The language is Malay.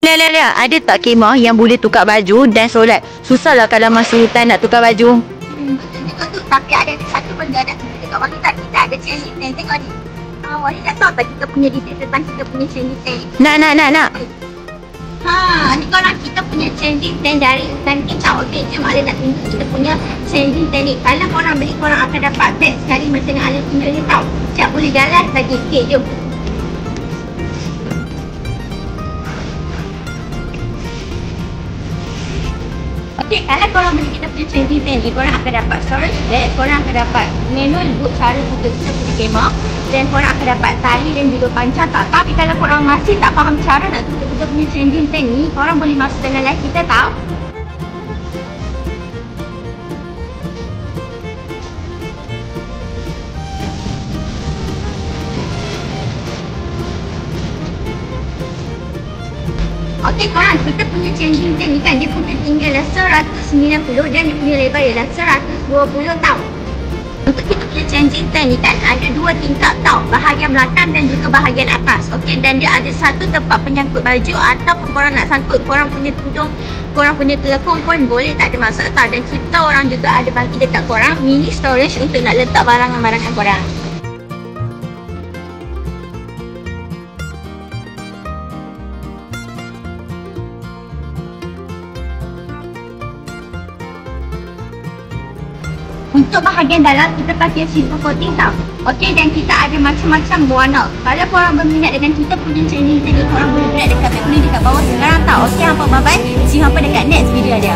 Lia, ada tak kemah yang boleh tukar baju dan solat? Susahlah kalau masa hutan nak tukar baju. Tapi ada satu benda nak kita kat wanita, kita ada challenge ni. Tengok ni. Wanita tahu tak kita punya detail tentang kita punya challenge ni? Nak. Ni korang kita punya changing tent dari hutan kicau. Okay, jom Alin nak tunjuk kita punya changing tent ni. Kalau korang beli, korang akan dapat beg sekali macam yang Alin tunjuk ni tau. Siap boleh jalan lagi. Okay, jom. Okay, kalau korang beli kita punya changing tent ni, korang akan dapat storage bag, korang akan dapat manual book cara untuk kita pergi kemah, dan korang akan dapat tali dan juga pancang tak. Tapi kalau korang masih tak faham cara nak tutup kita punya changing tent ni, korang boleh masuk dengan live kita tau. Okey korang, kita punya changing tent ni kan dia punya tinggal 190 dan dia punya lebar ialah 120 tau. Untuk kita punya changing tent ni kan ada dua tingkat tau, bahagian belakang dan juga bahagian atas. Okey, dan dia ada satu tempat penyangkut baju ataupun korang nak sangkut korang punya tudung, korang punya telekong pun boleh, tak ada masalah tau. Dan kita orang juga ada bagi dekat korang mini storage untuk nak letak barangan-barangan korang. Untuk bahagian dalam kita pakai silver coating tau. Okey, dan kita ada macam-macam warna. Kalau korang berminat dengan kita punya channel ni, korang boleh lihat dekat back ni dekat bawah sekarang tau. Okey, hampa bye-bye. See you hampa dekat next video dia.